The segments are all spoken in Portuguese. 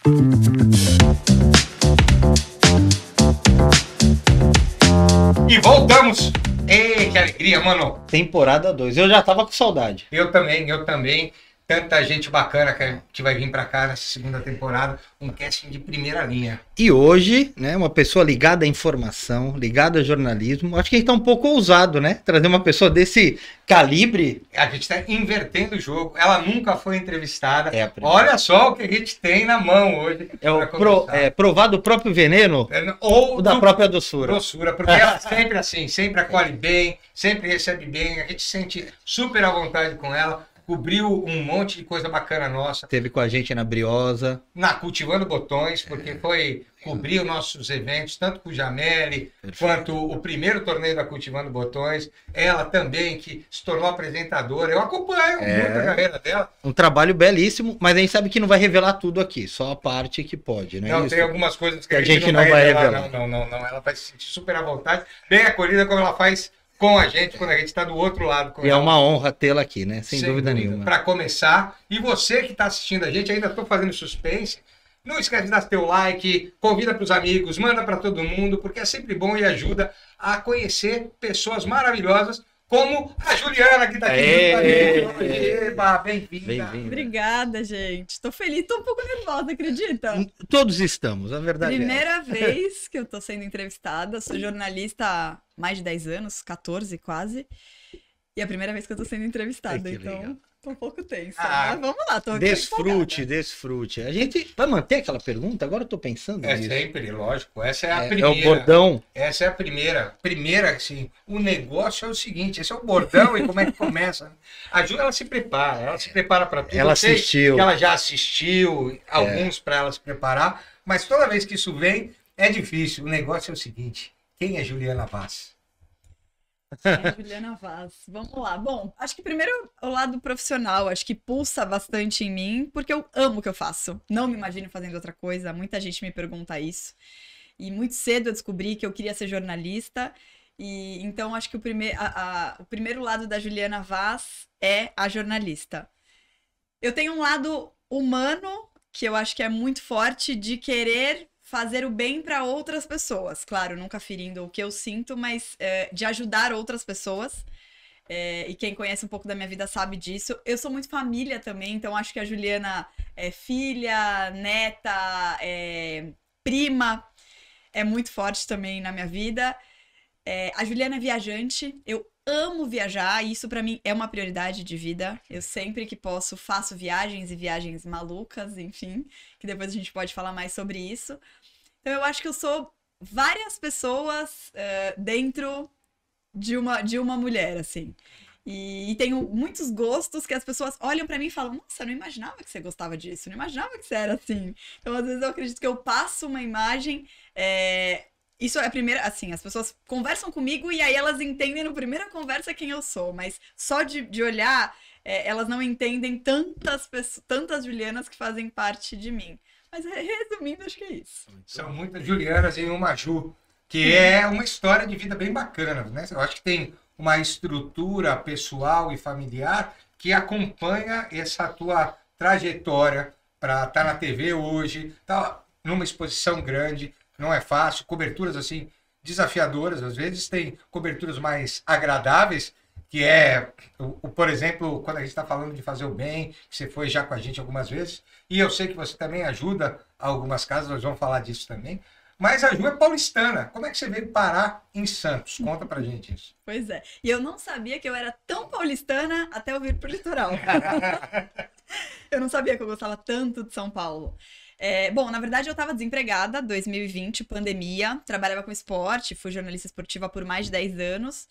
E voltamos! Ei, que alegria, mano! Temporada 2. Eu já tava com saudade. Eu também. Tanta gente bacana que vai vir pra cá nessa segunda temporada. Um casting de primeira linha. E hoje, né, uma pessoa ligada à informação, ligada ao jornalismo. Acho que a gente tá um pouco ousado, né? Trazer uma pessoa desse calibre. A gente tá invertendo o jogo. Ela nunca foi entrevistada. É a primeira. Olha só o que a gente tem na mão hoje. É o provar do próprio veneno ou da própria doçura. Doçura, porque ela sempre assim, sempre acolhe bem, sempre recebe bem. A gente se sente super à vontade com ela. Cobriu um monte de coisa bacana nossa. Teve com a gente na Briosa. Na Cultivando Botões, porque foi cobrir os nossos eventos, tanto com o Jameli, quanto o primeiro torneio da Cultivando Botões. Ela também, que se tornou apresentadora. Eu acompanho muito a carreira dela. Um trabalho belíssimo, mas a gente sabe que não vai revelar tudo aqui, só a parte que pode, né? Não, isso? tem algumas coisas que a gente não vai revelar. Não. Ela vai se sentir super à vontade, bem acolhida como ela faz com a gente, quando a gente está do outro lado. E é uma honra tê-la aqui, né? Sem dúvida nenhuma. Para começar, e você que está assistindo a gente, ainda estou fazendo suspense, não esquece de dar teu like, convida para os amigos, manda para todo mundo, porque é sempre bom e ajuda a conhecer pessoas maravilhosas, como a Juliana, que está aqui junto com a gente. Eba, bem-vinda. Obrigada, gente. Tô feliz, tô um pouco nervosa, acredita? Todos estamos, a verdade Primeira vez que eu tô sendo entrevistada, sou jornalista há mais de 10 anos, 14 quase, e é a primeira vez que eu tô sendo entrevistada, então legal. Tô um pouco tensa. Mas vamos lá, tô Desfrute. A gente vai manter aquela pergunta? Agora eu tô pensando nisso. Sempre, lógico. Essa é a primeira. É o bordão? Essa é a primeira. Primeira, assim, o negócio é o seguinte, esse é o bordão e como é que começa. A Ju, ela se prepara para tudo. Ela assistiu. Ela já assistiu, alguns para ela se preparar, mas toda vez que isso vem, é difícil. O negócio é o seguinte, quem é Juliana Vaz? Juliana Vaz, vamos lá. Bom, acho que primeiro o lado profissional, acho que pulsa bastante em mim, porque eu amo o que eu faço. Não me imagino fazendo outra coisa, muita gente me pergunta isso. E muito cedo eu descobri que eu queria ser jornalista, e então acho que o primeiro lado da Juliana Vaz é a jornalista. Eu tenho um lado humano, que eu acho que é muito forte, de querer fazer o bem para outras pessoas. Claro, nunca ferindo o que eu sinto, mas de ajudar outras pessoas. E quem conhece um pouco da minha vida sabe disso. Eu sou muito família também, então acho que a Juliana é filha, neta, prima, é muito forte também na minha vida. A Juliana é viajante, eu amo viajar, e isso pra mim é uma prioridade de vida. Eu sempre que posso faço viagens e viagens malucas, enfim, que depois a gente pode falar mais sobre isso. Então eu acho que eu sou várias pessoas dentro de uma mulher, assim. E tenho muitos gostos que as pessoas olham pra mim e falam: nossa, eu não imaginava que você gostava disso, eu não imaginava que você era assim. Então às vezes eu acredito que eu passo uma imagem... Isso é a primeira, assim, as pessoas conversam comigo e aí elas entendem na primeira conversa quem eu sou, mas só de olhar, elas não entendem tantas Julianas que fazem parte de mim. Mas resumindo, acho que é isso. São muitas Julianas em uma Ju, que é uma história de vida bem bacana, né? Eu acho que tem uma estrutura pessoal e familiar que acompanha essa tua trajetória para estar na TV hoje, tá numa exposição grande. Não é fácil, coberturas assim desafiadoras, às vezes tem coberturas mais agradáveis, que por exemplo, quando a gente está falando de fazer o bem, você foi já com a gente algumas vezes, e eu sei que você também ajuda algumas casas, nós vamos falar disso também, mas a Ju é paulistana. Como é que você veio parar em Santos? Conta pra gente isso. Pois é, e eu não sabia que eu era tão paulistana até eu vir pro litoral. Eu não sabia que eu gostava tanto de São Paulo. Bom, na verdade eu estava desempregada, 2020, pandemia, trabalhava com esporte, fui jornalista esportiva por mais de 10 anos.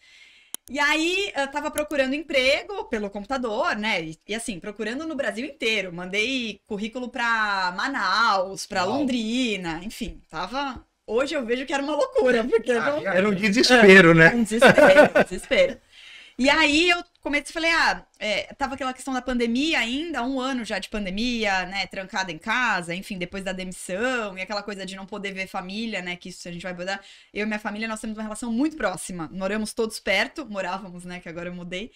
E aí eu tava procurando emprego pelo computador, né? E assim, procurando no Brasil inteiro. Mandei currículo pra Manaus, pra Londrina, enfim, tava... Hoje eu vejo que era uma loucura, porque... Era um desespero, né? Um desespero. E aí eu comecei, falei, tava aquela questão da pandemia ainda, 1 ano já de pandemia, né, trancada em casa, enfim, depois da demissão, e aquela coisa de não poder ver família, né, que isso a gente vai mudar. Eu e minha família, nós temos uma relação muito próxima, moramos todos perto, morávamos, né, que agora eu mudei.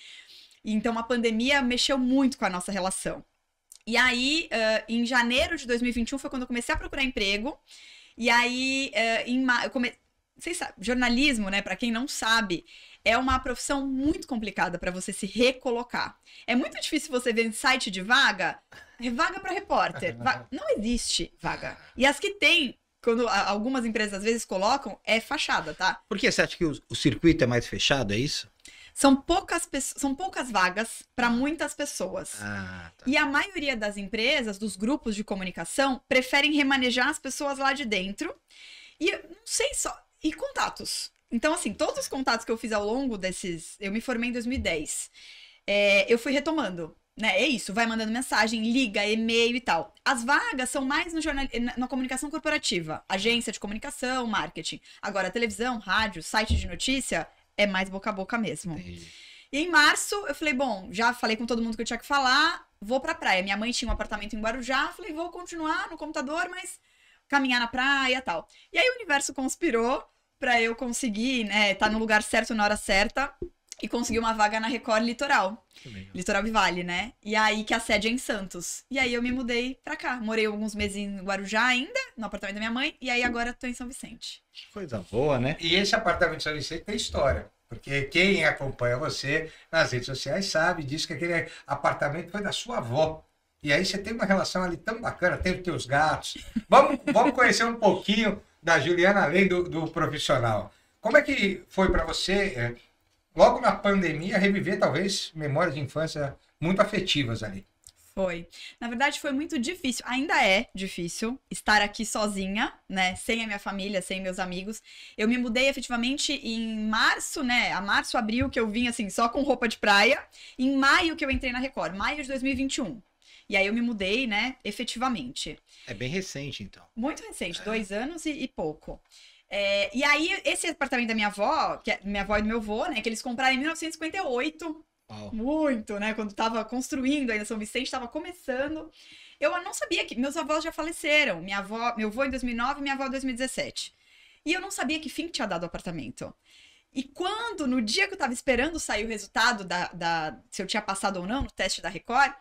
Então a pandemia mexeu muito com a nossa relação. E aí, em janeiro de 2021 foi quando eu comecei a procurar emprego. E aí, vocês sabem, jornalismo, né, pra quem não sabe, é uma profissão muito complicada pra você se recolocar. É muito difícil você ver em site de vaga, vaga pra repórter. Não existe vaga. E as que tem, quando algumas empresas às vezes colocam, é fachada, tá? Por que você acha que o circuito é mais fechado, é isso? São poucas vagas para muitas pessoas. Ah, tá. E a maioria das empresas, dos grupos de comunicação, preferem remanejar as pessoas lá de dentro. E não sei só. E contatos. Então, assim, todos os contatos que eu fiz ao longo desses. Eu me formei em 2010. Eu fui retomando. Né? É isso, vai mandando mensagem, liga, e-mail e tal. As vagas são mais na comunicação corporativa. Agência de comunicação, marketing. Agora, televisão, rádio, site de notícia. É mais boca a boca mesmo. Entendi. E em março, eu falei, bom, já falei com todo mundo que eu tinha que falar, vou pra praia. Minha mãe tinha um apartamento em Guarujá, falei, vou continuar no computador, mas caminhar na praia e tal. E aí o universo conspirou pra eu conseguir, né, tá no lugar certo na hora certa e conseguir uma vaga na Record Litoral. Litoral e Vale, né? E aí que a sede é em Santos. E aí eu me mudei pra cá. Morei alguns meses em Guarujá ainda, no apartamento da minha mãe, e aí agora tô em São Vicente. Que coisa boa, né? E esse apartamento de São Vicente tem história. Porque quem acompanha você nas redes sociais sabe disso, que aquele apartamento foi da sua avó. E aí você tem uma relação ali tão bacana, tem os teus gatos. Vamos conhecer um pouquinho da Juliana, além do profissional. Como é que foi para você, logo na pandemia, reviver talvez memórias de infância muito afetivas ali? Foi. Na verdade, foi muito difícil. Ainda é difícil estar aqui sozinha, né? Sem a minha família, sem meus amigos. Eu me mudei efetivamente em março, né? Março, abril, que eu vim assim, só com roupa de praia. Em maio que eu entrei na Record, maio de 2021. E aí eu me mudei, né? Efetivamente. É bem recente, então. Muito recente, 2 anos e pouco. E aí, esse apartamento da minha avó, que é minha avó e do meu avô, né? Que eles compraram em 1958. Uau. Muito, né? Quando tava construindo ainda São Vicente, tava começando. Eu não sabia que meus avós já faleceram. Meu avô em 2009 e minha avó em 2017. E eu não sabia que fim tinha dado o apartamento. E quando, no dia que eu tava esperando sair o resultado se eu tinha passado ou não no teste da Record,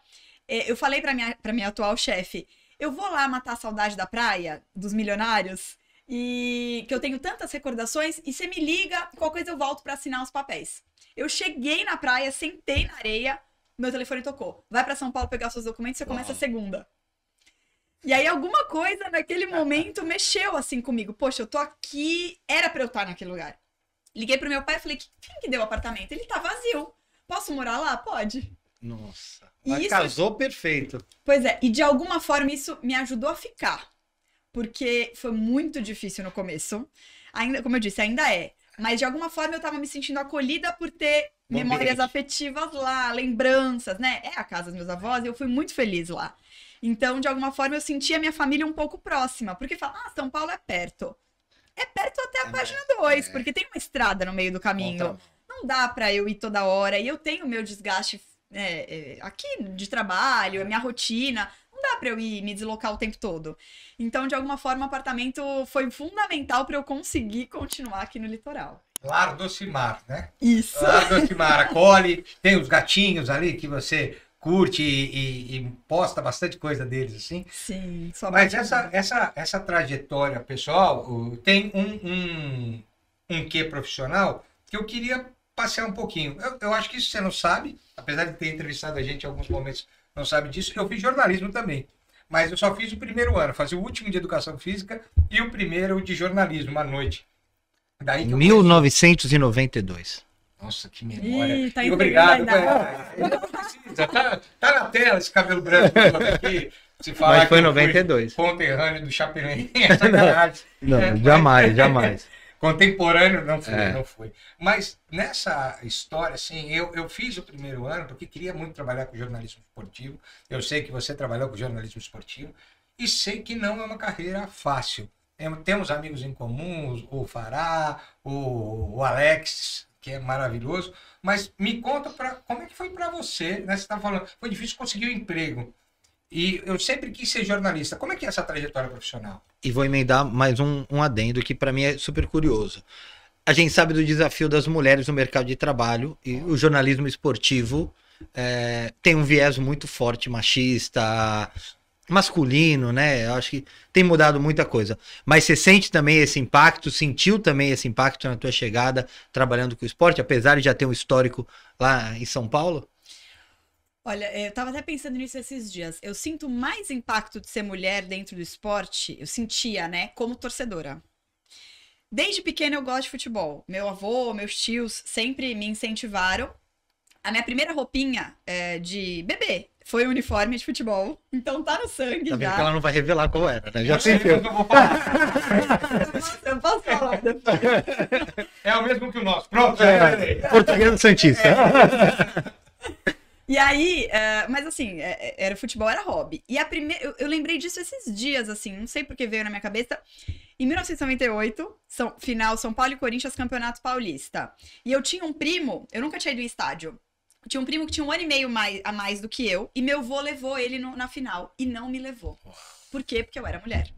eu falei pra minha atual chefe, eu vou lá matar a saudade da praia, dos milionários, e que eu tenho tantas recordações, e você me liga, qualquer coisa eu volto pra assinar os papéis. Eu cheguei na praia, sentei na areia, meu telefone tocou. Vai pra São Paulo pegar os seus documentos, você começa a segunda. E aí alguma coisa naquele momento mexeu assim comigo. Poxa, eu tô aqui, era pra eu estar naquele lugar. Liguei pro meu pai e falei, quem que deu o apartamento? Ele tá vazio. Posso morar lá? Pode. Nossa. E casou perfeito. Pois é, e de alguma forma isso me ajudou a ficar. Porque foi muito difícil no começo. Ainda, como eu disse, ainda é. Mas de alguma forma eu tava me sentindo acolhida por ter memórias afetivas lá, lembranças, né? É a casa dos meus avós e eu fui muito feliz lá. Então, de alguma forma, eu senti a minha família um pouco próxima. Porque fala, São Paulo é perto. É perto até a página 2, porque tem uma estrada no meio do caminho. Não dá pra eu ir toda hora. E eu tenho o meu desgaste aqui de trabalho, a minha rotina. Não dá pra eu ir me deslocar o tempo todo. Então, de alguma forma, o apartamento foi fundamental pra eu conseguir continuar aqui no litoral. Lar Docimar, né? Isso. Lar Docimar acolhe, tem os gatinhos ali que você curte e posta bastante coisa deles, assim. Sim, só Mas essa trajetória pessoal tem um quê profissional que eu queria passear um pouquinho. Eu acho que isso você não sabe, apesar de ter entrevistado a gente em alguns momentos, não sabe disso. Eu fiz jornalismo também, mas eu só fiz o primeiro ano, fazia o último de educação física e o primeiro de jornalismo à noite. Daí que 1992. Nossa, que memória. Tá e obrigado. Tá na tela esse cabelo branco todo aqui. Se falar Mas foi que 92. Conterrâneo do Chapelin. É sacanagem. Não, jamais. Contemporâneo não foi. Mas nessa história, assim, eu fiz o primeiro ano porque queria muito trabalhar com jornalismo esportivo. Eu sei que você trabalhou com jornalismo esportivo e sei que não é uma carreira fácil. Temos amigos em comum, o Fará, o Alex, que é maravilhoso. Mas me conta como é que foi para você, né? Você estava falando, foi difícil conseguir um emprego. E eu sempre quis ser jornalista. Como é que é essa trajetória profissional? E vou emendar mais um adendo que para mim é super curioso. A gente sabe do desafio das mulheres no mercado de trabalho e o jornalismo esportivo tem um viés muito forte machista, masculino, né? Eu acho que tem mudado muita coisa. Mas você sente também esse impacto, sentiu também esse impacto na tua chegada trabalhando com o esporte, apesar de já ter um histórico lá em São Paulo? Olha, eu tava até pensando nisso esses dias. Eu sinto mais impacto de ser mulher dentro do esporte, eu sentia, né, como torcedora. Desde pequena eu gosto de futebol. Meu avô, meus tios sempre me incentivaram. A minha primeira roupinha de bebê foi um uniforme de futebol. Então tá no sangue Tá vendo já. que ela não vai revelar qual era, né? Já Eu sei sentiu. o que eu vou falar. Eu posso falar depois. É o mesmo que o nosso. Pronto, já falei. Português Santista. E aí, mas assim, era futebol, era hobby. E a primeira, eu lembrei disso esses dias, assim, não sei porque veio na minha cabeça. Em 1998, final São Paulo e Corinthians, Campeonato Paulista. E eu tinha um primo, eu nunca tinha ido em estádio. Tinha um primo que tinha 1 ano e meio a mais do que eu, e meu avô levou ele na final, e não me levou. Por quê? Porque eu era mulher.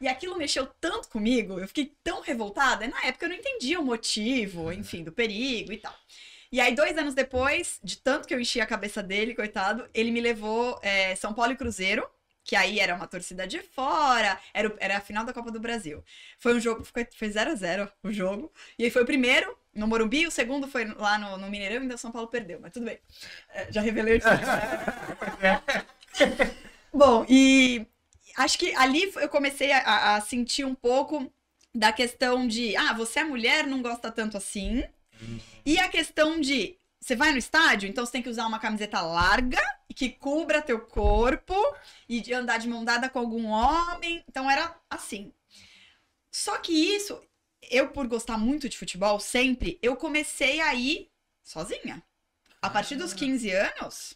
E aquilo mexeu tanto comigo, eu fiquei tão revoltada. Na época eu não entendia o motivo, enfim, do perigo e tal. E aí, 2 anos depois, de tanto que eu enchi a cabeça dele, coitado, ele me levou São Paulo e Cruzeiro, que aí era uma torcida de fora, era a final da Copa do Brasil. Foi um jogo, foi 0-0 o jogo, e aí foi o primeiro no Morumbi, o segundo foi lá no Mineirão, e ainda o São Paulo perdeu, mas tudo bem. Já revelei isso. Bom, e acho que ali eu comecei a sentir um pouco da questão de, você é mulher, não gosta tanto assim. E a questão de, você vai no estádio, então você tem que usar uma camiseta larga, que cubra teu corpo, e de andar de mão dada com algum homem. Então era assim. Só que isso, eu por gostar muito de futebol, sempre, eu comecei a ir sozinha. A partir dos 15 anos,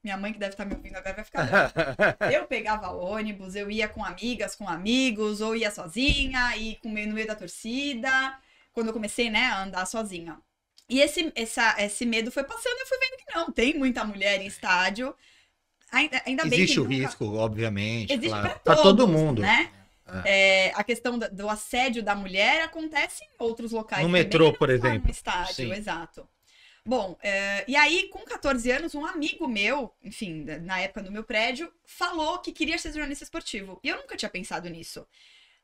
minha mãe que deve estar me ouvindo agora vai ficar louca. Eu pegava ônibus, eu ia com amigas, com amigos, ou ia sozinha, e no meio da torcida, quando eu comecei, né, a andar sozinha. E esse medo foi passando e eu fui vendo que não, tem muita mulher em estádio. Ainda bem Existe que o nunca... risco, obviamente. Existe claro. pra Pra todo todos, mundo. né? A questão do assédio da mulher acontece em outros locais. No também, metrô, não por só exemplo. No estádio, Sim. exato. Bom, e aí, com 14 anos, um amigo meu, enfim, na época do meu prédio, falou que queria ser jornalista esportivo. E eu nunca tinha pensado nisso.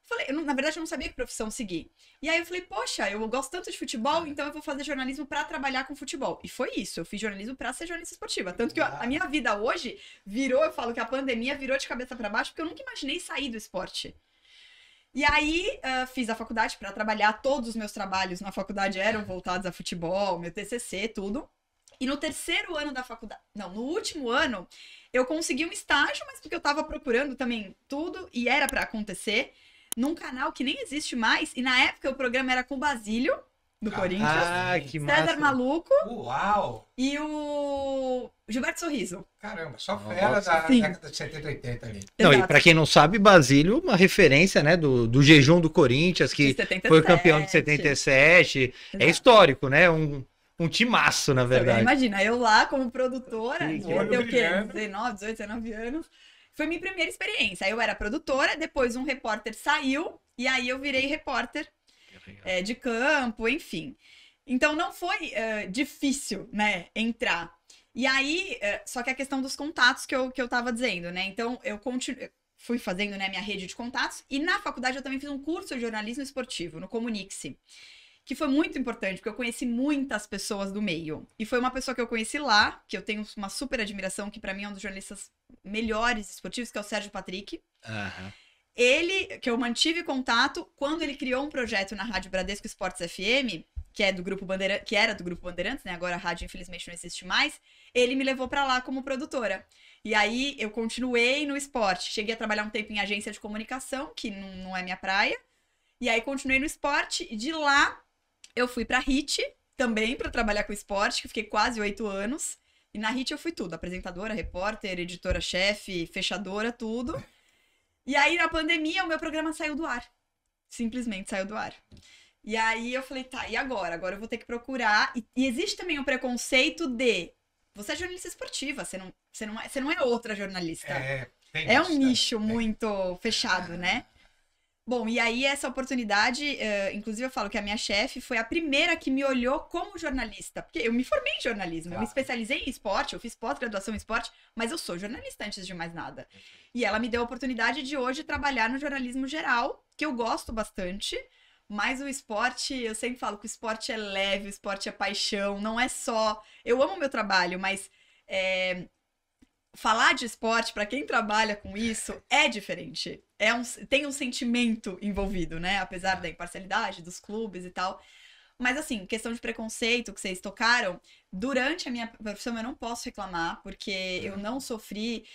Falei, na verdade, eu não sabia que profissão seguir. E aí eu falei, poxa, eu gosto tanto de futebol, então eu vou fazer jornalismo pra trabalhar com futebol. E foi isso, eu fiz jornalismo pra ser jornalista esportiva. Tanto que a minha vida hoje eu falo que a pandemia virou de cabeça pra baixo, porque eu nunca imaginei sair do esporte. E aí, fiz a faculdade pra trabalhar, todos os meus trabalhos na faculdade eram voltados a futebol, meu TCC, tudo. E no terceiro ano da faculdade, não, no último ano, eu consegui um estágio, mas porque eu tava procurando também tudo, e era pra acontecer, num canal que nem existe mais, e na época o programa era com o Basílio, do Corinthians, Que massa. César Maluco Uau! e o Gilberto Sorriso. Caramba, só fera da Sim. década de 70 e 80 ali. Não, Exato. e pra quem não sabe, Basílio, uma referência, né, do jejum do Corinthians, que De 77. foi campeão de 77. É Exato. histórico, né? Um timaço, na verdade. Imagina, eu lá como produtora, Sim, devia olho ter o quê? brilhando. 19, 18, 19 anos. Foi minha primeira experiência. Eu era produtora, depois um repórter saiu, e aí eu virei repórter de campo, enfim. Então não foi difícil, né, entrar. E aí, só que a questão dos contatos que eu tava dizendo, né? Então eu fui fazendo, né, minha rede de contatos, e na faculdade eu também fiz um curso de jornalismo esportivo, no Comunique-se, que foi muito importante, porque eu conheci muitas pessoas do meio. E foi uma pessoa que eu conheci lá, que eu tenho uma super admiração, que pra mim é um dos jornalistas melhores esportivos, que é o Sérgio Patrick. Aham. Ele, que eu mantive contato, quando ele criou um projeto na Rádio Bradesco Esportes FM, que era do Grupo Bandeirantes, né? Agora a rádio, infelizmente, não existe mais. Ele me levou pra lá como produtora. E aí eu continuei no esporte. Cheguei a trabalhar um tempo em agência de comunicação, que não é minha praia. E aí continuei no esporte. E de lá eu fui pra HIT, também pra trabalhar com esporte, que eu fiquei quase 8 anos. E na HIT eu fui tudo. Apresentadora, repórter, editora-chefe, fechadora, tudo. E aí na pandemia o meu programa saiu do ar. Simplesmente saiu do ar. E aí eu falei, tá, e agora? Agora eu vou ter que procurar. E existe também o preconceito de... Você é jornalista esportiva, você não é outra jornalista. Tem É isso, um né? nicho Tem. muito fechado, né? Bom, e aí essa oportunidade, inclusive eu falo que a minha chefe foi a primeira que me olhou como jornalista, porque eu me formei em jornalismo, eu me especializei em esporte, eu fiz pós-graduação em esporte, mas eu sou jornalista antes de mais nada. E ela me deu a oportunidade de hoje trabalhar no jornalismo geral, que eu gosto bastante, mas o esporte, eu sempre falo que o esporte é leve, o esporte é paixão, não é só... Eu amo o meu trabalho, mas... falar de esporte, para quem trabalha com isso, é diferente. Tem um sentimento envolvido, né? Apesar da imparcialidade dos clubes e tal. Mas, assim, questão de preconceito que vocês tocaram, durante a minha profissão eu não posso reclamar, porque eu não sofri...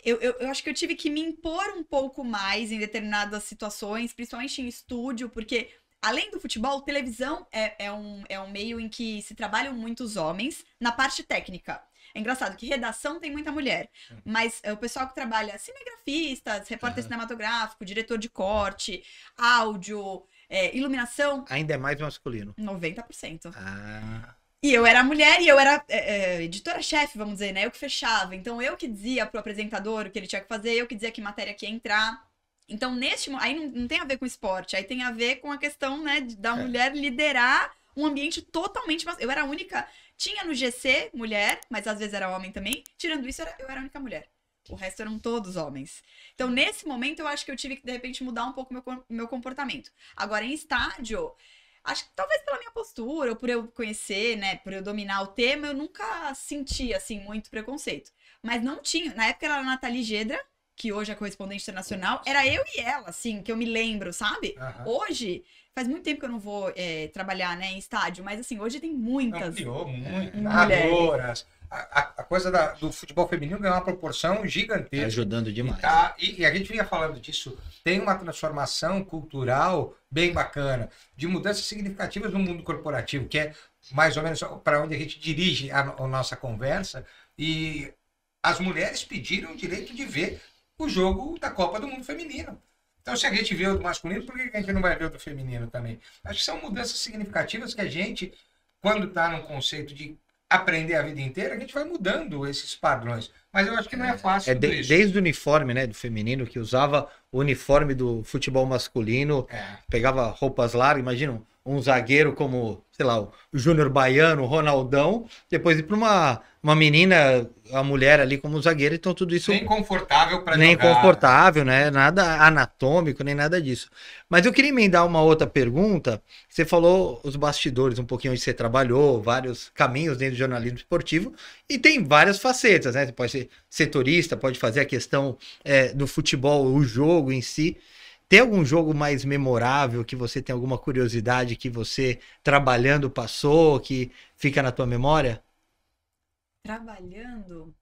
Eu acho que eu tive que me impor um pouco mais em determinadas situações, principalmente em estúdio, porque... Além do futebol, televisão é um meio em que se trabalham muitos homens na parte técnica. É engraçado que redação tem muita mulher, mas o pessoal que trabalha cinegrafistas, repórter cinematográfico, diretor de corte, áudio, iluminação... Ainda é mais masculino. 90%. Ah... E eu era mulher e eu era editora-chefe, vamos dizer, né? Eu que fechava. Então, eu que dizia pro apresentador o que ele tinha que fazer, eu que dizia que matéria que ia entrar... Então, aí não tem a ver com esporte, aí tem a ver com a questão, né, da mulher liderar um ambiente totalmente... Eu era a única... Tinha no GC mulher, mas às vezes era homem também. Tirando isso, eu era a única mulher. O resto eram todos homens. Então, nesse momento, eu acho que eu tive que, de repente, mudar um pouco meu comportamento. Agora, em estádio, acho que talvez pela minha postura, ou por eu conhecer, né, por eu dominar o tema, eu nunca senti, assim, muito preconceito. Mas não tinha. Na época, era a Nathalie Gedra, que hoje é correspondente internacional, era eu e ela, assim, que eu me lembro, sabe? Hoje, faz muito tempo que eu não vou trabalhar, né, em estádio, mas assim, hoje tem muitas ampliou muito, mulheres. narradoras. A coisa do futebol feminino ganhou uma proporção gigantesca. Ajudando demais. E a gente vinha falando disso, tem uma transformação cultural bem bacana, de mudanças significativas no mundo corporativo, que é mais ou menos para onde a gente dirige a nossa conversa, e as mulheres pediram o direito de ver o jogo da Copa do Mundo feminino. Então, se a gente vê o do masculino, por que a gente não vai ver o do feminino também? Acho que são mudanças significativas que a gente, quando está num conceito de aprender a vida inteira, a gente vai mudando esses padrões. Mas eu acho que não é fácil tudo isso. Desde o uniforme, né, do feminino, que usava o uniforme do futebol masculino, pegava roupas largas, imagina um zagueiro como, sei lá, o Júnior Baiano, o Ronaldão, depois ir para uma menina, a mulher ali como zagueira, então tudo isso... Nem confortável para jogar. Nem confortável, né? Nada anatômico, nem nada disso. Mas eu queria emendar uma outra pergunta. Você falou os bastidores, um pouquinho onde você trabalhou, vários caminhos dentro do jornalismo esportivo, e tem várias facetas, né? Você pode ser setorista, pode fazer a questão do futebol, o jogo em si. Tem algum jogo mais memorável que você tem alguma curiosidade que você, trabalhando, passou, que fica na tua memória? Trabalhando?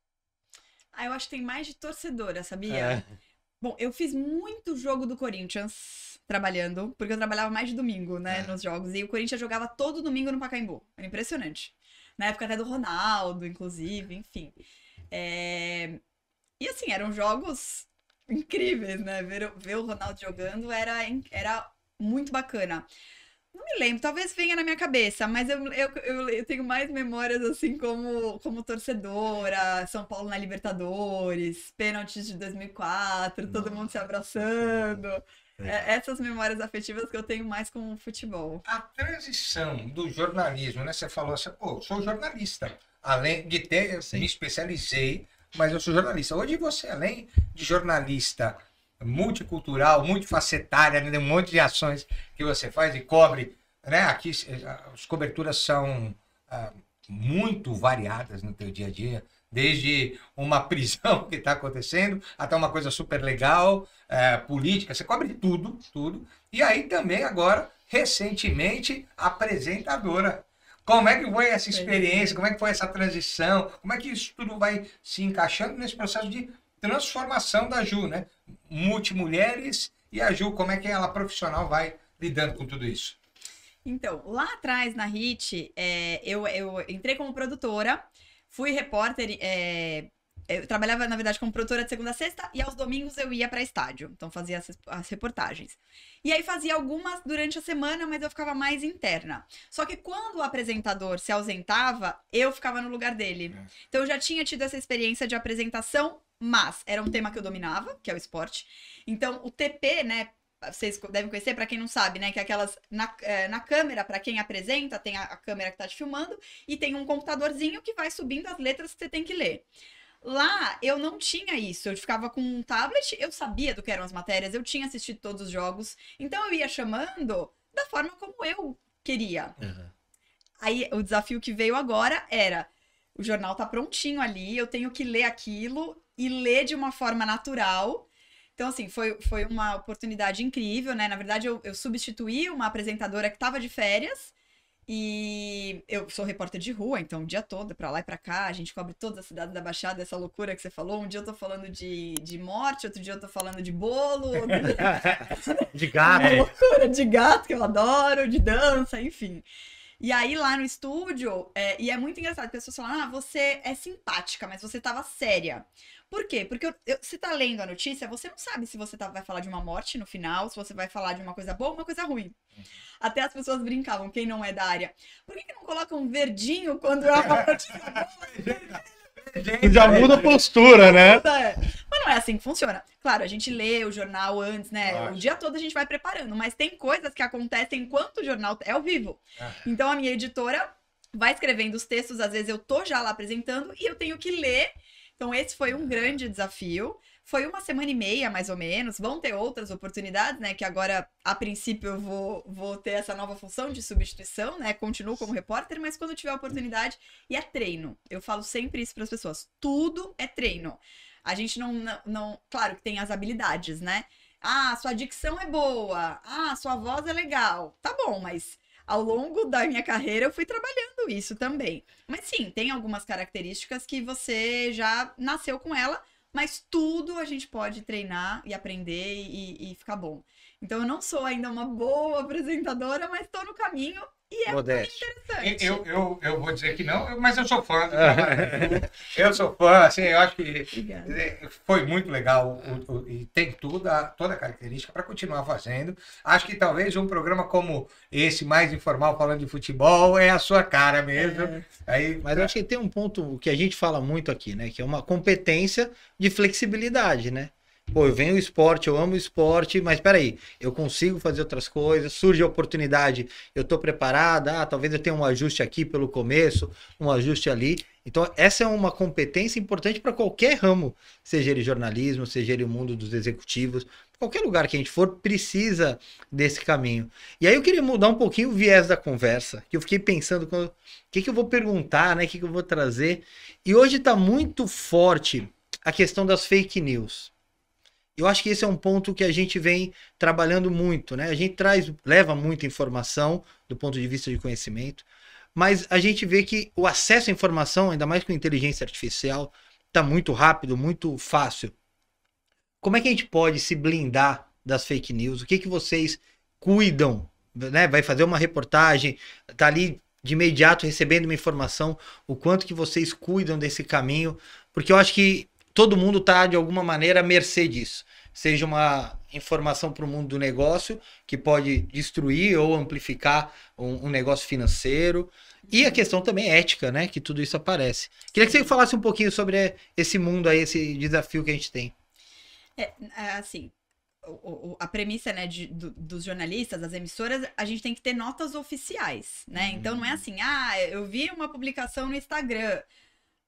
Eu acho que tem mais de torcedora, sabia? Bom, eu fiz muito jogo do Corinthians trabalhando, porque eu trabalhava mais de domingo, né, nos jogos. E o Corinthians jogava todo domingo no Pacaembu. Era impressionante. Na época até do Ronaldo, inclusive, enfim. E assim, eram jogos incríveis, né? Ver o Ronaldo jogando era muito bacana. Não me lembro, talvez venha na minha cabeça, mas eu tenho mais memórias assim como torcedora, São Paulo na Libertadores, pênaltis de 2004, todo mundo se abraçando. Essas memórias afetivas que eu tenho mais com o futebol. A transição do jornalismo, né? Você falou assim, pô, eu sou jornalista. Além de ter, me especializei, mas eu sou jornalista. Hoje você, além de jornalista multicultural, multifacetária, né? Um monte de ações que você faz e cobre, né? Aqui as coberturas são muito variadas no teu dia a dia, desde uma prisão que está acontecendo até uma coisa super legal, política, você cobre tudo. E aí também agora, recentemente, apresentadora. Como é que foi essa experiência? Como é que foi essa transição? Como é que isso tudo vai se encaixando nesse processo de transformação da Ju, né? Multimulheres e a Ju, como é que ela profissional vai lidando com tudo isso? Então, lá atrás na HIT, eu entrei como produtora, fui repórter, eu trabalhava, na verdade, como produtora de segunda a sexta, e aos domingos eu ia para estádio, então fazia as reportagens. E aí fazia algumas durante a semana, mas eu ficava mais interna. Só que quando o apresentador se ausentava, eu ficava no lugar dele. Então eu já tinha tido essa experiência de apresentação, mas era um tema que eu dominava, que é o esporte. Então o TP, né, vocês devem conhecer, para quem não sabe, né? Que é aquelas. Na câmera, para quem apresenta, tem a câmera que tá te filmando e tem um computadorzinho que vai subindo as letras que você tem que ler. Lá eu não tinha isso, eu ficava com um tablet, eu sabia do que eram as matérias, eu tinha assistido todos os jogos, então eu ia chamando da forma como eu queria. Aí o desafio que veio agora era: o jornal tá prontinho ali, eu tenho que ler aquilo e ler de uma forma natural. Então, assim, foi uma oportunidade incrível, né? Na verdade, eu substituí uma apresentadora que estava de férias. E eu sou repórter de rua, então o dia todo, pra lá e pra cá, a gente cobre toda a cidade da Baixada, essa loucura que você falou. Um dia eu tô falando de morte, outro dia eu tô falando de bolo. De gato. Uma loucura de gato, que eu adoro, de dança, enfim. E aí lá no estúdio, e é muito engraçado, as pessoas falam: você é simpática, mas você tava séria. Por quê? Porque você tá lendo a notícia, você não sabe se você vai falar de uma morte no final, se você vai falar de uma coisa boa ou uma coisa ruim. Até as pessoas brincavam, quem não é da área: por que não coloca um verdinho quando é uma notícia boa? Já muda a postura, né? Mas não é assim que funciona. Claro, a gente lê o jornal antes, né? O dia todo a gente vai preparando, mas tem coisas que acontecem enquanto o jornal é ao vivo. Então a minha editora vai escrevendo os textos, às vezes eu tô já lá apresentando e eu tenho que ler. Então esse foi um grande desafio. Foi 1 semana e meia, mais ou menos. Vão ter outras oportunidades, né? Que agora, a princípio, eu vou ter essa nova função de substituição, né? Continuo como repórter, mas quando tiver oportunidade, e é treino. Eu falo sempre isso para as pessoas. Tudo é treino. A gente não... Claro que tem as habilidades, né? Ah, sua dicção é boa. Ah, sua voz é legal. Tá bom, mas ao longo da minha carreira eu fui trabalhando isso também. Mas sim, tem algumas características que você já nasceu com ela, mas tudo a gente pode treinar e aprender e ficar bom. Então eu não sou ainda uma boa apresentadora, mas estou no caminho e é muito interessante. Eu vou dizer que não, mas eu sou fã do trabalho. Eu sou fã, assim, eu acho que foi muito legal e tem toda a característica para continuar fazendo. Acho que talvez um programa como esse, mais informal, falando de futebol, é a sua cara mesmo. Mas eu acho que tem um ponto que a gente fala muito aqui, né? Que é uma competência de flexibilidade, né? Pô, eu venho o esporte, eu amo o esporte, mas peraí, eu consigo fazer outras coisas, surge a oportunidade, eu tô preparada, talvez eu tenha um ajuste aqui pelo começo, um ajuste ali. Então, essa é uma competência importante para qualquer ramo, seja ele jornalismo, seja ele o mundo dos executivos, qualquer lugar que a gente for, precisa desse caminho. E aí eu queria mudar um pouquinho o viés da conversa, que eu fiquei pensando, o que eu vou perguntar, né? O que eu vou trazer? E hoje está muito forte a questão das fake news. Eu acho que esse é um ponto que a gente vem trabalhando muito, né? A gente leva muita informação do ponto de vista de conhecimento, mas a gente vê que o acesso à informação, ainda mais com inteligência artificial, está muito rápido, muito fácil. Como é que a gente pode se blindar das fake news? O que vocês cuidam, né? Vai fazer uma reportagem, tá ali de imediato recebendo uma informação, o quanto que vocês cuidam desse caminho? Porque eu acho que todo mundo está, de alguma maneira, à mercê disso. Seja uma informação para o mundo do negócio, que pode destruir ou amplificar um negócio financeiro. E a questão também ética, né? Que tudo isso aparece. Queria que você falasse um pouquinho sobre esse mundo aí, esse desafio que a gente tem. Assim, a premissa, né, dos jornalistas, das emissoras, a gente tem que ter notas oficiais, né? Então não é assim: eu vi uma publicação no Instagram.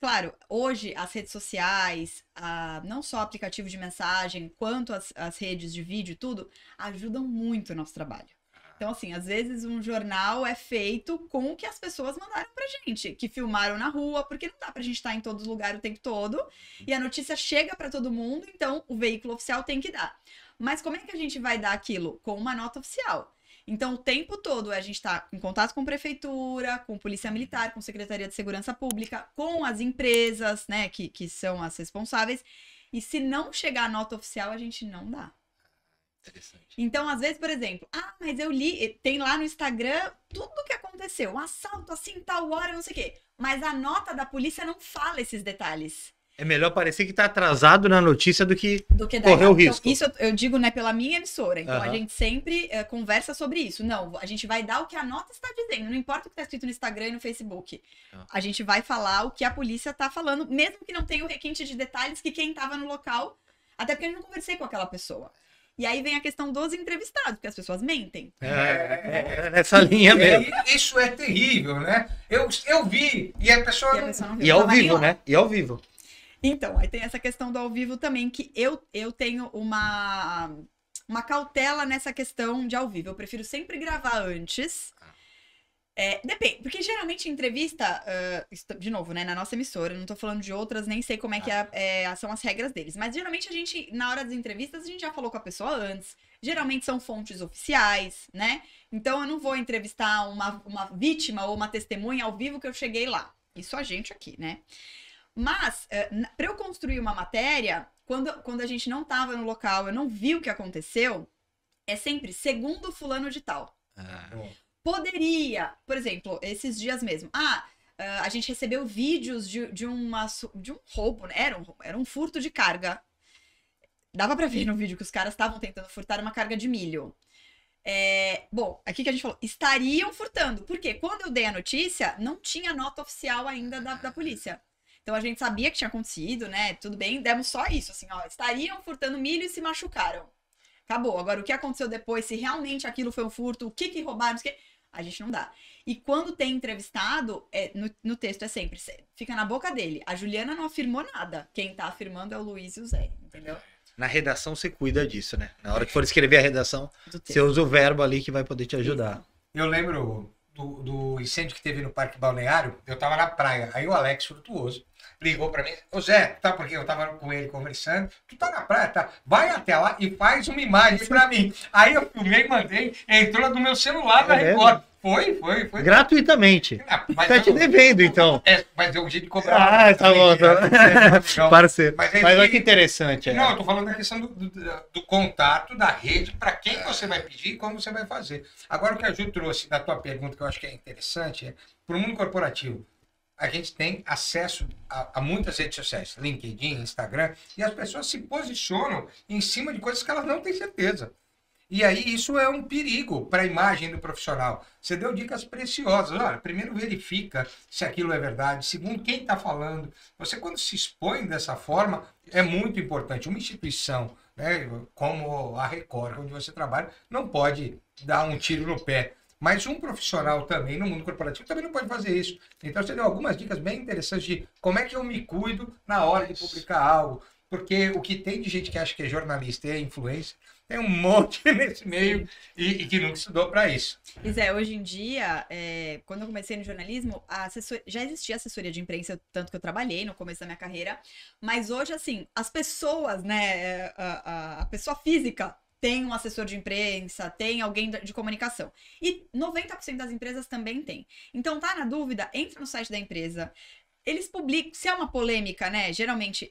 Claro, hoje as redes sociais, não só o aplicativo de mensagem, quanto as redes de vídeo e tudo, ajudam muito o nosso trabalho. Então, assim, às vezes um jornal é feito com o que as pessoas mandaram pra gente, que filmaram na rua, porque não dá pra gente estar em todos os lugares o tempo todo, e a notícia chega pra todo mundo, então o veículo oficial tem que dar. Mas como é que a gente vai dar aquilo? Com uma nota oficial. Então, o tempo todo a gente está em contato com prefeitura, com polícia militar, com Secretaria de Segurança Pública, com as empresas, né, que são as responsáveis. E se não chegar a nota oficial, a gente não dá. Interessante. Então, às vezes, por exemplo, mas eu li, tem lá no Instagram tudo o que aconteceu, um assalto assim, tal hora, não sei o quê. Mas a nota da polícia não fala esses detalhes. É melhor parecer que está atrasado na notícia do que correr o risco. Então, isso eu digo, né, pela minha emissora. Então, a gente sempre conversa sobre isso. Não, a gente vai dar o que a nota está dizendo. Não importa o que está escrito no Instagram e no Facebook. A gente vai falar o que a polícia está falando, mesmo que não tenha o requinte de detalhes que quem estava no local, até porque eu não conversei com aquela pessoa. E aí vem a questão dos entrevistados, porque as pessoas mentem. Nessa linha mesmo. Isso é terrível, né? Eu vi, e a pessoa. E a pessoa não viu. E ao Tava nem vivo, lá. né? E ao vivo. Então, aí tem essa questão do ao vivo também, que eu tenho uma cautela nessa questão de ao vivo. Eu prefiro sempre gravar antes. Depende, porque geralmente entrevista, de novo, né, na nossa emissora, não tô falando de outras, nem sei como é que são as regras deles, mas geralmente a gente, na hora das entrevistas, a gente já falou com a pessoa antes, geralmente são fontes oficiais, né, então eu não vou entrevistar uma vítima ou uma testemunha ao vivo que eu cheguei lá, isso a gente aqui, né, mas para eu construir uma matéria, quando a gente não tava no local, eu não vi o que aconteceu, é sempre segundo fulano de tal. Poderia, por exemplo, esses dias mesmo. A gente recebeu vídeos de um roubo, né? Era um furto de carga. Dava pra ver no vídeo que os caras estavam tentando furtar uma carga de milho. Bom, aqui que a gente falou, estariam furtando. Porque quando eu dei a notícia, não tinha nota oficial ainda da polícia. Então a gente sabia que tinha acontecido, né? Tudo bem, demos só isso, assim, ó. Estariam furtando milho e se machucaram. Acabou. Agora, o que aconteceu depois, se realmente aquilo foi um furto, o que roubaram, a gente não dá. E quando tem entrevistado, no texto é sempre, fica na boca dele. A Juliana não afirmou nada. Quem tá afirmando é o Luiz e o Zé, entendeu? Na redação você cuida disso, né? Na hora que for escrever a redação, Do texto. você usa o verbo ali que vai poder te ajudar. Eu lembro do incêndio que teve no Parque Balneário, eu tava na praia, aí o Alex Frutuoso ligou pra mim, ô Zé, tá, porque eu tava com ele conversando, tu tá na praia, tá? Vai até lá e faz uma imagem pra mim. Aí eu filmei, mandei, entrou no meu celular da Record. Foi. Gratuitamente. Mas Tá te devendo, então. Mas deu um jeito de cobrar. Ah, tá bom. Legal. Parceiro. Mas Mas olha que interessante. Não, eu tô falando da questão do contato, da rede, para quem você vai pedir e como você vai fazer. Agora, o que a Ju trouxe da tua pergunta, que eu acho que é interessante, para o mundo corporativo, a gente tem acesso a muitas redes sociais, LinkedIn, Instagram, e as pessoas se posicionam em cima de coisas que elas não têm certeza. E aí isso é um perigo para a imagem do profissional. Você deu dicas preciosas. Olha, primeiro verifica se aquilo é verdade. Segundo, quem está falando. Você, quando se expõe dessa forma, é muito importante. Uma instituição, né, como a Record, onde você trabalha, não pode dar um tiro no pé. Mas um profissional também, no mundo corporativo, também não pode fazer isso. Então você deu algumas dicas bem interessantes de como é que eu me cuido na hora de publicar algo. Porque o que tem de gente que acha que é jornalista e é influencer, tem um monte nesse meio e que nunca estudou para isso. Pois é, hoje em dia, quando eu comecei no jornalismo, já existia assessoria de imprensa, tanto que eu trabalhei no começo da minha carreira, mas hoje, assim, as pessoas, né, a pessoa física tem um assessor de imprensa, tem alguém de comunicação. E 90% das empresas também tem. Então, tá na dúvida? Entra no site da empresa. Eles publicam, se é uma polêmica, né, geralmente...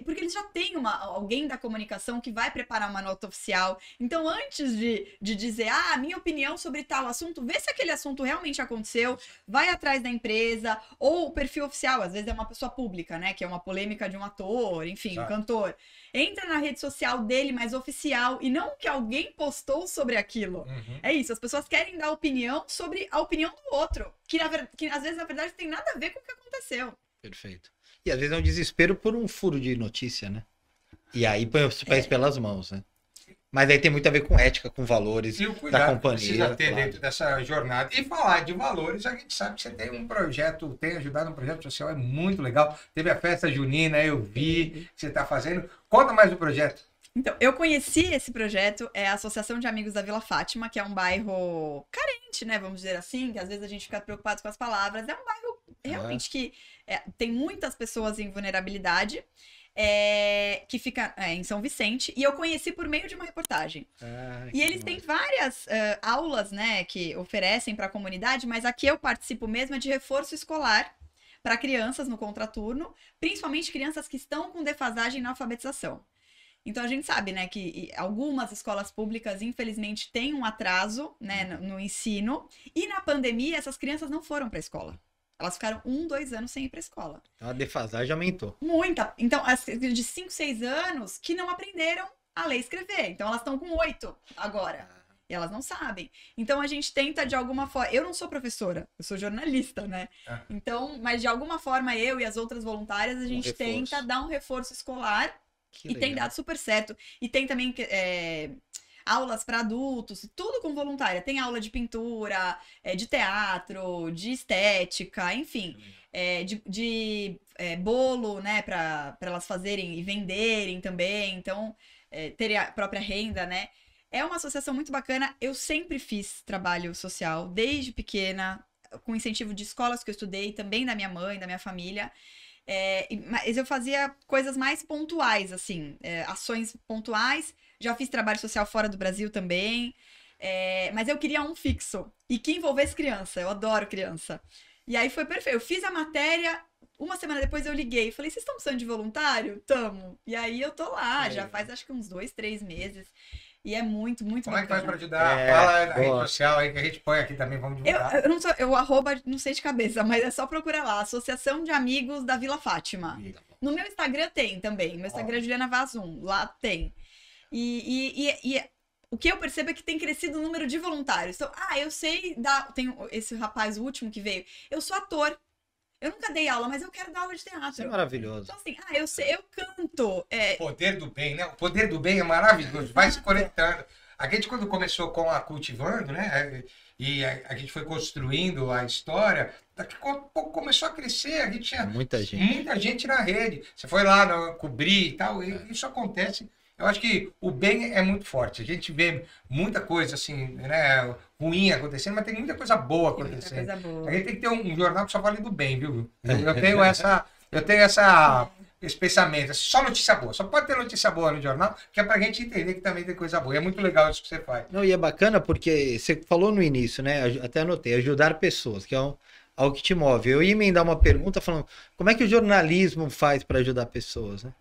Porque eles já têm alguém da comunicação que vai preparar uma nota oficial. Então, antes de dizer, minha opinião sobre tal assunto, vê se aquele assunto realmente aconteceu, vai atrás da empresa, ou o perfil oficial, às vezes é uma pessoa pública, né? Que é uma polêmica de um ator, enfim, um cantor. Entra na rede social dele, mas oficial, e não que alguém postou sobre aquilo. Uhum. É isso, as pessoas querem dar opinião sobre a opinião do outro, que às vezes, na verdade, tem nada a ver com o que aconteceu. Perfeito. E às vezes é um desespero por um furo de notícia, né? E aí põe os pés pelas mãos, né? Mas aí tem muito a ver com ética, com valores E o cuidado da que companhia. precisa ter claro. dentro dessa jornada. E falar de valores, a gente sabe que você tem um projeto, tem ajudado um projeto social, é muito legal. Teve a festa junina, eu vi que você está fazendo. Conta mais do projeto. Então, eu conheci esse projeto, é a Associação de Amigos da Vila Fátima, que é um bairro carente, né, vamos dizer assim, que às vezes a gente fica preocupado com as palavras. É um bairro realmente que tem muitas pessoas em vulnerabilidade, que fica em São Vicente, e eu conheci por meio de uma reportagem. E eles têm várias aulas, né, que oferecem para a comunidade, mas aqui eu participo mesmo é de reforço escolar para crianças no contraturno, principalmente crianças que estão com defasagem na alfabetização. Então, a gente sabe, né, que algumas escolas públicas, infelizmente, têm um atraso, né, no ensino. E na pandemia, essas crianças não foram para a escola. Elas ficaram 1, 2 anos sem ir para a escola. A defasagem aumentou. Muita. Então, as de 5, 6 anos que não aprenderam a ler e escrever. Então, elas estão com 8 agora. E elas não sabem. Então, a gente tenta, de alguma forma... Eu não sou professora, eu sou jornalista, né? Então, mas de alguma forma, eu e as outras voluntárias, a gente tenta dar um reforço escolar, Que E tem legal. dado super certo. E tem também aulas para adultos, tudo com voluntária. Tem aula de pintura, de teatro, de estética, enfim. De bolo, né, para elas fazerem e venderem também. Então, terem a própria renda, né? É uma associação muito bacana. Eu sempre fiz trabalho social, desde pequena, com incentivo de escolas que eu estudei, também da minha mãe, da minha família. Mas eu fazia coisas mais pontuais, assim, ações pontuais. Já fiz trabalho social fora do Brasil também. Mas eu queria um fixo e que envolvesse criança. Eu adoro criança. E aí foi perfeito. Eu fiz a matéria, uma semana depois eu liguei e falei: vocês estão precisando de voluntário? Tamo. E aí eu tô lá, já faz acho que uns 2, 3 meses. E é muito, muito Como é que faz para bacana. ajudar? Fala na rede social aí que a gente põe aqui também, vamos divulgar. Eu arroba, não sei de cabeça, mas é só procurar lá, Associação de Amigos da Vila Fátima. No meu Instagram tem também, meu Instagram é Juliana Vazum, lá tem. E o que eu percebo é que tem crescido o número de voluntários. Então, eu sei, tem esse rapaz, o último que veio, eu sou ator. Eu nunca dei aula, mas eu quero dar aula de teatro. Isso é maravilhoso. Então, assim, eu sei, eu canto. O poder do bem, né? O poder do bem é maravilhoso, vai se conectando. A gente, quando começou com a Cultivando, né? E a gente foi construindo a história, daqui a pouco começou a crescer, a gente tinha Muita gente na rede. Você foi lá cobrir e tal, e isso acontece. Eu acho que o bem é muito forte. A gente vê muita coisa assim, né, ruim acontecendo, mas tem muita coisa boa acontecendo. Muita coisa boa. A gente tem que ter um jornal que só fale do bem, viu? Eu tenho esse pensamento, só notícia boa. Só pode ter notícia boa no jornal, que é pra gente entender que também tem coisa boa. E é muito legal isso que você faz. Não, e é bacana porque você falou no início, né? Até anotei, ajudar pessoas, que é algo que te move. Eu ia emendar uma pergunta falando como é que o jornalismo faz para ajudar pessoas, né?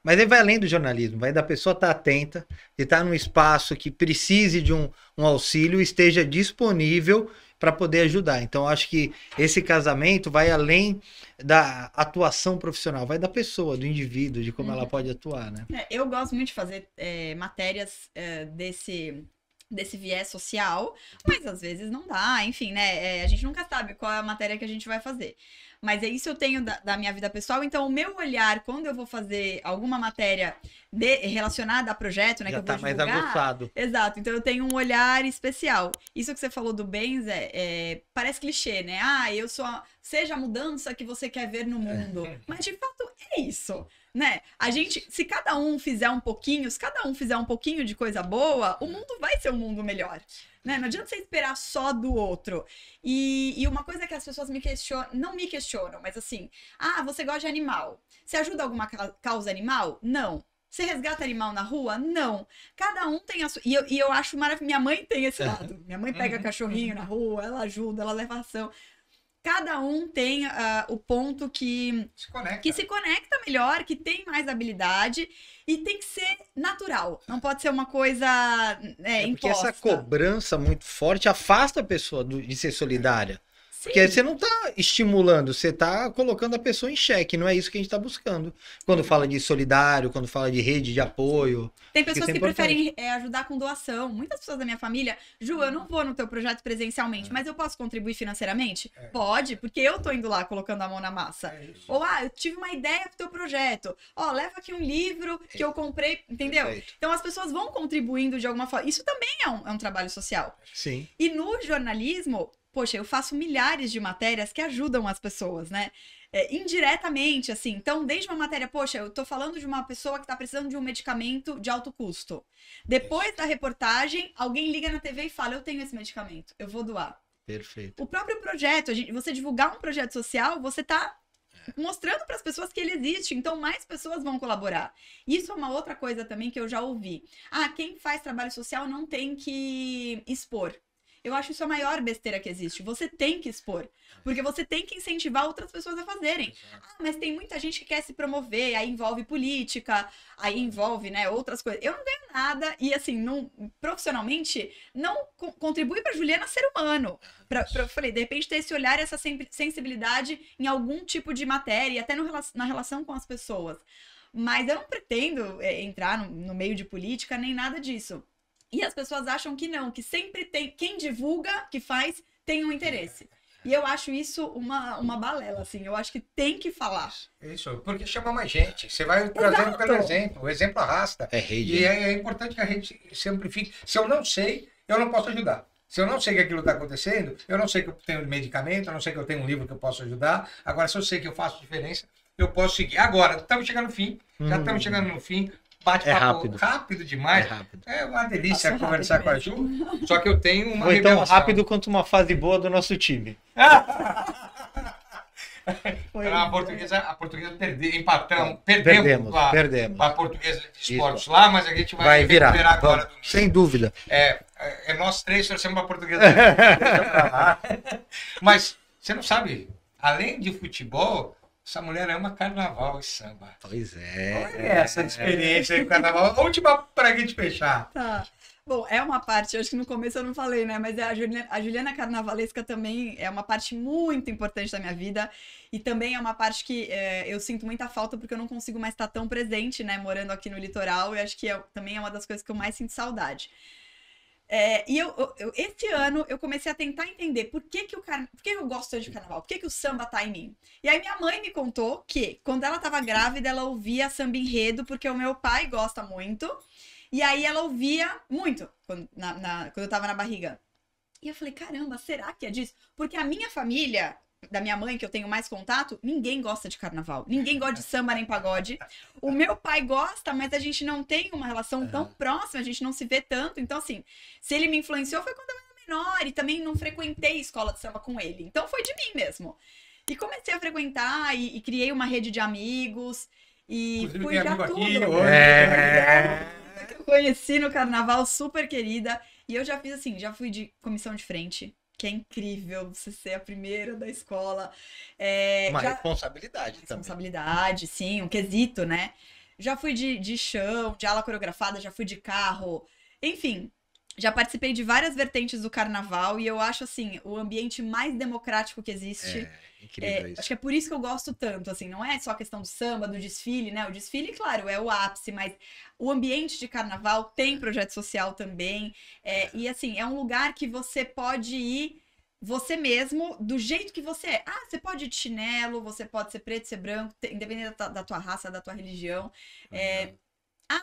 Mas aí vai além do jornalismo, vai da pessoa estar atenta, de estar num espaço que precise de um auxílio e esteja disponível para poder ajudar. Então, acho que esse casamento vai além da atuação profissional, vai da pessoa, do indivíduo, de como ela pode atuar, né? Eu gosto muito de fazer matérias desse viés social, mas às vezes não dá, enfim, né? A gente nunca sabe qual é a matéria que a gente vai fazer. Mas é isso eu tenho da minha vida pessoal, então o meu olhar, quando eu vou fazer alguma matéria relacionada a projeto, né, Já que eu vou tá mais divulgar... aguçado. Exato, então eu tenho um olhar especial. Isso que você falou do bens parece clichê, né? Seja a mudança que você quer ver no mundo. Mas de fato é isso, né? Se cada um fizer um pouquinho, se cada um fizer um pouquinho de coisa boa, o mundo vai ser um mundo melhor. Né? Não adianta você esperar só do outro. E uma coisa que as pessoas não me questionam, mas assim, você gosta de animal. Você ajuda alguma causa animal? Não. Você resgata animal na rua? Não. Cada um tem a sua... E eu acho maravilhoso. Minha mãe tem esse lado. Minha mãe pega cachorrinho na rua, ela ajuda, ela leva ação. Cada um tem o ponto que se conecta melhor, que tem mais habilidade e tem que ser natural. Não pode ser uma coisa Porque imposta. essa cobrança muito forte afasta a pessoa de ser solidária. Sim. Porque você não está estimulando, você está colocando a pessoa em xeque. Não é isso que a gente está buscando. Quando fala de solidário, quando fala de rede de apoio. Tem pessoas isso é que preferem ajudar com doação. Muitas pessoas da minha família, Ju, eu não vou no teu projeto presencialmente, mas eu posso contribuir financeiramente? Pode, porque eu tô indo lá colocando a mão na massa. Ou, eu tive uma ideia pro teu projeto. Leva aqui um livro que eu comprei, entendeu? Perfeito. Então as pessoas vão contribuindo de alguma forma. Isso também é um trabalho social. Sim. E no jornalismo, poxa, eu faço milhares de matérias que ajudam as pessoas, né? Indiretamente, assim. Então, desde uma matéria, poxa, eu tô falando de uma pessoa que tá precisando de um medicamento de alto custo. Depois da reportagem, alguém liga na TV e fala, eu tenho esse medicamento, eu vou doar. Perfeito. O próprio projeto, você divulgar um projeto social, você tá mostrando para as pessoas que ele existe, então mais pessoas vão colaborar. Isso é uma outra coisa também que eu já ouvi. Quem faz trabalho social não tem que expor. Eu acho isso a maior besteira que existe. Você tem que expor. Porque você tem que incentivar outras pessoas a fazerem. Mas tem muita gente que quer se promover, aí envolve política, aí envolve, né, outras coisas. Eu não ganho nada e, assim, profissionalmente, não contribui para Juliana ser humano. Eu falei, de repente, ter esse olhar e essa sensibilidade em algum tipo de matéria, até na relação com as pessoas. Mas eu não pretendo entrar no meio de política, nem nada disso. E as pessoas acham que não, que sempre tem... Quem divulga, que faz, tem um interesse. E eu acho isso uma balela, assim. Eu acho que tem que falar. Isso, porque chama mais gente. Você vai trazendo pelo exemplo. O exemplo arrasta. É rede. E é importante que a gente se amplifique. Se eu não sei, eu não posso ajudar. Se eu não sei que aquilo está acontecendo, eu não sei que eu tenho medicamento, eu não sei que eu tenho um livro que eu posso ajudar. Agora, se eu sei que eu faço diferença, eu posso seguir. Agora, estamos chegando no fim. Já estamos chegando no fim. Bate-papo rápido demais. É rápido. É uma delícia Passa conversar com a rápido Ju. Só que eu tenho uma Foi tão revelação. rápido quanto uma fase boa do nosso time. Foi. A portuguesa empatamos, Perdemos. a portuguesa de esportes lá, mas a gente Vai virar. recuperar agora. Vamos, sem dúvida. Nós três torcemos para a portuguesa. Mas você não sabe, além de futebol, essa mulher ama carnaval e samba. Pois é. Olha essa experiência aí com carnaval. A última para a gente fechar. Tá. Bom, é uma parte, eu acho que no começo eu não falei, né? Mas a Juliana Carnavalesca também é uma parte muito importante da minha vida. E também é uma parte que eu sinto muita falta porque eu não consigo mais estar tão presente, né? Morando aqui no litoral. E acho que também é uma das coisas que eu mais sinto saudade. E esse ano eu comecei a tentar entender por que eu gosto tanto de carnaval, por que o samba tá em mim. E aí minha mãe me contou que quando ela tava grávida, ela ouvia samba enredo, porque o meu pai gosta muito. E aí ela ouvia muito quando eu tava na barriga. E eu falei, caramba, será que é disso? Porque a minha família, da minha mãe, que eu tenho mais contato, ninguém gosta de carnaval. Ninguém gosta de samba nem pagode. O meu pai gosta, mas a gente não tem uma relação tão próxima, a gente não se vê tanto. Então, assim, se ele me influenciou foi quando eu era menor e também não frequentei escola de samba com ele. Então foi de mim mesmo. E comecei a frequentar e criei uma rede de amigos e fui já tudo. Aqui, Que eu conheci no carnaval, super querida. E eu já fiz assim, já fui de comissão de frente, que é incrível você ser a primeira da escola. Uma responsabilidade também. Responsabilidade, sim, um quesito, né? Já fui de chão, de ala coreografada, já fui de carro. Enfim, já participei de várias vertentes do carnaval e eu acho, assim, o ambiente mais democrático que existe. Incrível isso. Acho que é por isso que eu gosto tanto, assim, não é só a questão do samba, do desfile, né? O desfile, claro, é o ápice, mas o ambiente de carnaval tem projeto social também. E, assim, é um lugar que você pode ir você mesmo, do jeito que você é. Ah, você pode ir de chinelo, você pode ser preto, ser branco, independente da tua raça, da tua religião.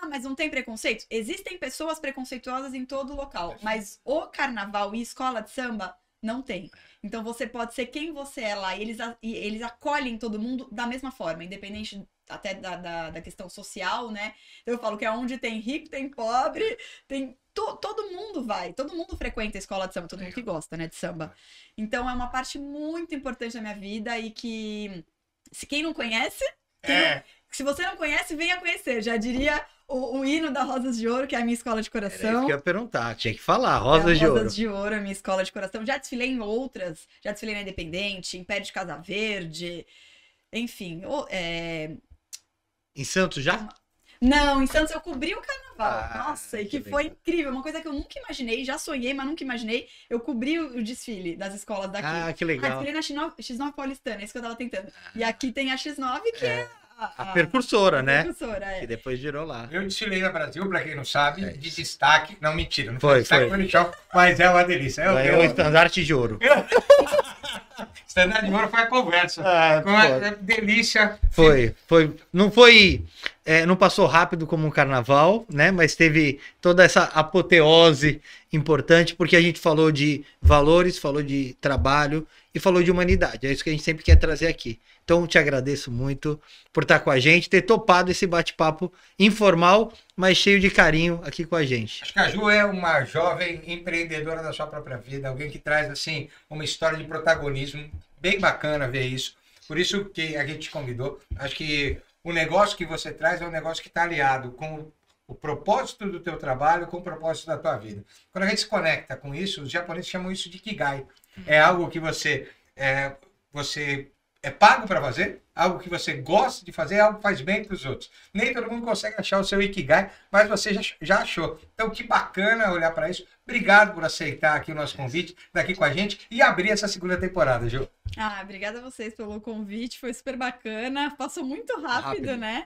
Mas não tem preconceito? Existem pessoas preconceituosas em todo local, mas o carnaval e escola de samba não tem. Então você pode ser quem você é lá e eles acolhem todo mundo da mesma forma, independente até da questão social, né? Então eu falo que é onde tem rico, tem pobre, tem todo mundo vai, todo mundo frequenta a escola de samba, todo mundo que gosta, né, de samba. Então é uma parte muito importante da minha vida e que se quem não conhece, se você não conhece, venha conhecer. Já diria o hino da Rosas de Ouro, que é a minha escola de coração. Era isso que eu ia perguntar, tinha que falar, Rosas de Ouro. Rosas de Ouro, a minha escola de coração. Já desfilei em outras, já desfilei na Independente, Império de Casa Verde, enfim. Em Santos já? Não, em Santos eu cobri o carnaval. Nossa, e que foi incrível. Uma coisa que eu nunca imaginei, já sonhei, mas nunca imaginei. Eu cobri o desfile das escolas daqui. Ah, que legal. Desfilei na X9 paulistana, é isso que eu tava tentando. E aqui tem a X9, que é a percursora, né? Percursora, Que depois girou lá. Eu desfilei na Brasil, pra quem não sabe, de destaque. Não, mentira, não Foi, destaque no chão, mas é uma delícia. Ganhou o estandarte de ouro. Estandarte de ouro foi a conversa. Foi uma delícia. Não passou rápido como um carnaval, né? Mas teve toda essa apoteose importante, porque a gente falou de valores, falou de trabalho e falou de humanidade. É isso que a gente sempre quer trazer aqui. Então, te agradeço muito por estar com a gente, ter topado esse bate-papo informal, mas cheio de carinho aqui com a gente. Acho que a Ju é uma jovem empreendedora da sua própria vida, alguém que traz, assim, uma história de protagonismo. Bem bacana ver isso. Por isso que a gente te convidou. Acho que o negócio que você traz é um negócio que está aliado com o propósito do teu trabalho, com o propósito da tua vida. Quando a gente se conecta com isso, os japoneses chamam isso de Ikigai. É algo que você é pago para fazer, algo que você gosta de fazer, algo que faz bem para os outros. Nem todo mundo consegue achar o seu Ikigai, mas você já achou. Então, que bacana olhar para isso. Obrigado por aceitar aqui o nosso convite, daqui com a gente e abrir essa segunda temporada, Ju. Obrigada a vocês pelo convite, foi super bacana, passou muito rápido, né?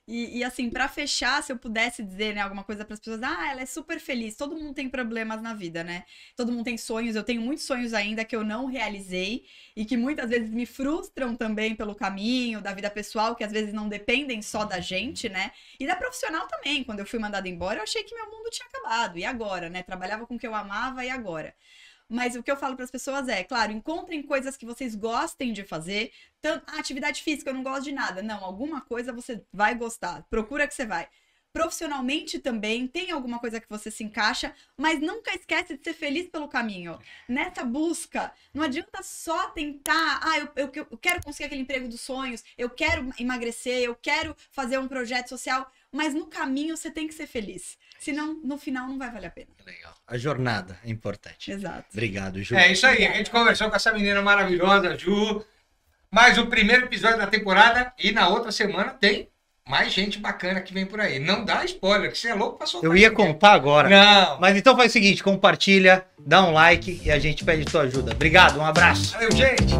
E assim, pra fechar, se eu pudesse dizer, né, alguma coisa pras pessoas, ela é super feliz. Todo mundo tem problemas na vida, né? Todo mundo tem sonhos. Eu tenho muitos sonhos ainda que eu não realizei e que muitas vezes me frustram também pelo caminho da vida pessoal, que às vezes não dependem só da gente, né? E da profissional também. Quando eu fui mandada embora, eu achei que meu mundo tinha acabado. E agora, né? Trabalhava com o que eu amava, e agora? Mas o que eu falo para as pessoas é, claro, encontrem coisas que vocês gostem de fazer. Tanto, atividade física, eu não gosto de nada. Não, alguma coisa você vai gostar. Procura que você vai. Profissionalmente também, tem alguma coisa que você se encaixa, mas nunca esquece de ser feliz pelo caminho. Nessa busca, não adianta só tentar, eu quero conseguir aquele emprego dos sonhos, eu quero emagrecer, eu quero fazer um projeto social, mas no caminho você tem que ser feliz. Senão, no final, não vai valer a pena. Legal. A jornada é importante. Exato. Obrigado, Ju. É isso aí, a gente conversou com essa menina maravilhosa, Ju. Mais o primeiro episódio da temporada e na outra semana tem mais gente bacana que vem por aí. Não dá spoiler, que você é louco pra soltar. Eu ia contar agora. Não. Mas então faz o seguinte, compartilha, dá um like e a gente pede tua ajuda. Obrigado, um abraço. Valeu, gente.